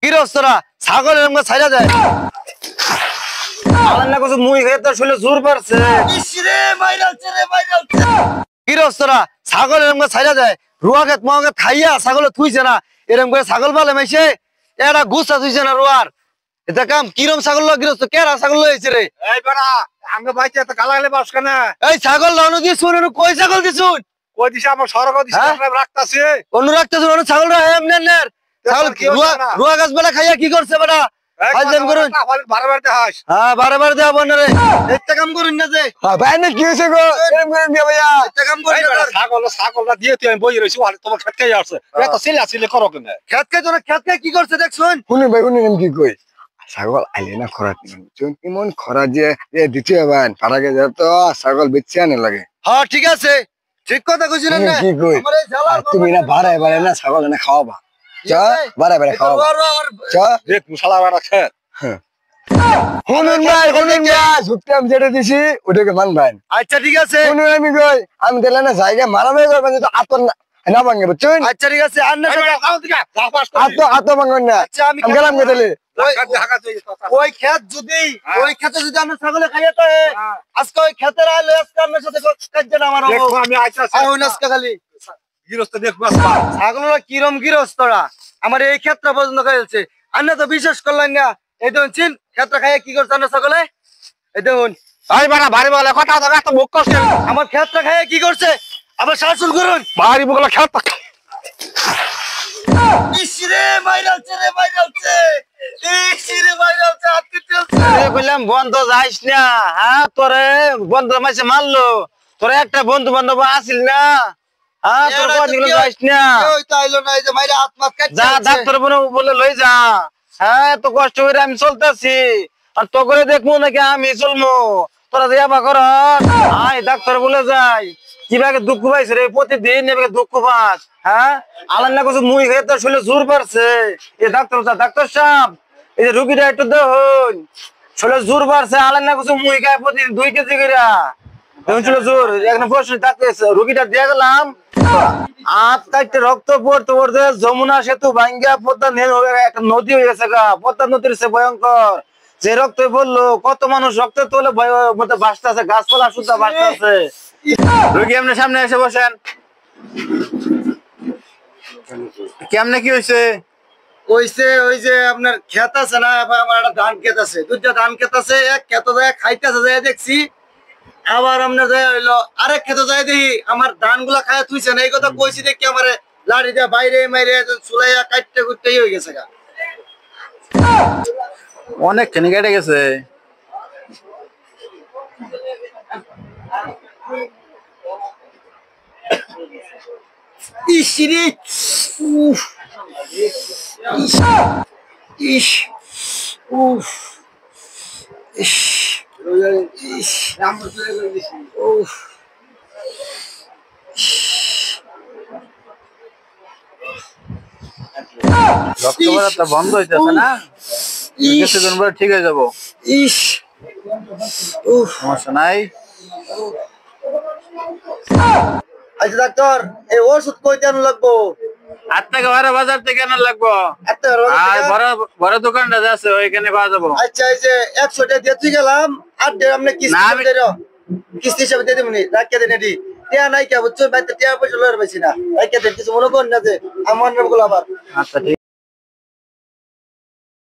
গৃহস্থরা ছাগলের সঙ্গে ছাইরা যায় আমার না কিছু মুই খেয়ে তো শুলে জোর পারছে গৃহস্থরা ছাগলের সঙ্গে ছাইরা যায় রুয়া খেত মহা খেত খাইয়া ছাগলে থুইছে না এরকম করে ছাগল পালে মাইছে এটা গুছা থুইছে না রুয়ার এটা কাম কিরম ছাগল গৃহস্থ কেরা ছাগল লইছে রে এই বাড়া আঙ্গ বাইতে এত গালাগালি বাস কেন এই ছাগল লাউনো দিয়ে শুনে কই ছাগল দিছুন কই দিছে আমার সরগ দিছে রাখতাছে কোন রাখতেছুন অন্য ছাগলরা এমনে নেন ছাগল রুয়া গাছ বেলা খাইয়া কি করছে বেটা ফাইজলাম করুন বারে বারে হাস হ্যাঁ বারে বারে দেব না রে একটা কাম করুন না যে ভাই না কি হইছে গো এরকম করে দিয়া ভাইয়া একটা কাম করুন ছাগলটা দিয়ে তুই আমি বই রইছি তোমার খেত খাই আসছে এত সিলে করো কেন খেত খাই তোরা খেত খাই কি করছে দেখছুন শুনি ভাই শুনি আমি কি কই ছাগল আইলে না খরা কেমন খরা যে দিতে হবেন পাড়াকে যা তো ছাগল বেচে আনে লাগে হ্যাঁ ঠিক আছে ঠিক কথা কইছিলেন না কি কই তুমি না বারে বারে না ছাগল না খাওয়াবা চা বারে বারে খাওয়াবা চা দেখ মুশালা বাড়া খেত শুনুন ভাই ঝুঁকতে আমি যেটা দিছি ওটাকে মানবেন আচ্ছা ঠিক আছে শুনুন আমি কই আমি দিলে না জায়গা মারামারি করবেন তো আতর না ভাঙে বুঝছেন আচ্ছা ঠিক আছে আর না আত ভাঙবেন না আচ্ছা আমি গেলাম কে দিলে ওই ক্ষেত যদি ওই ক্ষেতে যদি আমরা ছাগলে খাইয়া তো আজকে ওই ক্ষেতের আইলে আজকে আমার সাথে কাজ না আমার দেখো আমি আইতাছি ওই আজকে খালি গৃহস্থ দেখ বাস ছাগলরা কিরম গৃহস্থরা আমার এই ক্ষেত্রে পর্যন্ত খাইছে আন্না তো বিশ্বাস করলেন না এই দেখুন চিন ক্ষেত্রে খাইয়া কি করছে আমরা ছাগলে এই দেখুন ভাই বাড়া ভারী বলে কথা তো একটা মুখ করছে আমার ক্ষেত্রে খাইয়া কি করছে আবার শাসন করুন ভারী বলে খেত ইসরে মাইরালছে রে মাইরালছে ইসরে মাইরালছে আজকে চলছে বললাম বন্ধ যাইস না হ্যাঁ তোরে বন্ধ মাইছে মারলো তোরে একটা বন্ধু বান্ধব আসিল না হ্যাঁ তোর বন্ধু যাইস না ওই তো আইলো না এই যে মাইরা হাত মাত কাটছে যা ডাক্তার বলে লই যা হ্যাঁ তো কষ্ট করে আমি চলতেছি আর তো করে দেখবো নাকি আমি চলমু তোরা যাবা কর আয় ডাক্তার বলে যাই কিভাবে দুঃখ পাইছে রে প্রতিদিন এভাবে দুঃখ পাস হ্যাঁ আলাদা কিছু মুই খেয়ে তো শুলে জোর পারছে এই ডাক্তার সাহেব এই যে রুগীটা একটু দেখুন শুলে জোর পারছে আলাদা কিছু মুই খায় প্রতিদিন 2 কেজি করে দেখুন শুলে জোর এখন প্রশ্ন ডাক্তার রুগীটা দিয়ে গেলাম আট কাটতে রক্ত পড়তে পড়তে যমুনা সেতু ভাঙ্গা পদ্মা একটা নদী হয়ে গেছে গা পদ্মা নদীর সে ভয়ঙ্কর যে রক্ত বললো কত মানুষ রক্ত তোলে মধ্যে বাঁচতে আছে গাছপালা সুদ্ধা বাঁচতে আছে রোগী আপনার সামনে এসে বসেন কেমনে কি হয়েছে ওই যে আপনার ক্ষেত আছে না আমার একটা ধান ক্ষেত আছে 2টা ধান ক্ষেত আছে এক ক্ষেত যায় খাইতেছে যায় দেখছি আবার আপনার যায় হইলো আরেক ক্ষেত যায় দেখি আমার ধান গুলা খাইয়া থুইছে না এই কথা কইছি দেখি আমার লাড়ি দিয়ে বাইরে মাইরে চুলাইয়া কাটতে কুটতে হয়ে গেছে গা অনেক খানি কেটে গেছে ইসিরে উফ ইস উফ ইস ইস উফ রক্তবারটা বন্ধ হইতেছে না কিছুদিন পরে ঠিক হয়ে যাবো ইস উফ সমস্যা নাই আচ্ছা ডাক্তার এই ওষুধ কইতে আনু লাগবো 8 টাকা ভাড়া বাজার থেকে আনা লাগবো আর বড় দোকানটা আছে ওইখানে পাওয়া যাবো আচ্ছা এই যে 100 টাকা দিয়ে তুই গেলাম আর আপনি কিস্তি হিসাবে দিয়ে দেবনি রাখিয়ে দেন এটি টিয়া নাই কে বুঝছো বাইতে টিয়া পয়সা লয়ের পাইছি না রাখিয়ে দেন কিছু মনে করেন না যে আমার নামগুলো আবার আচ্ছা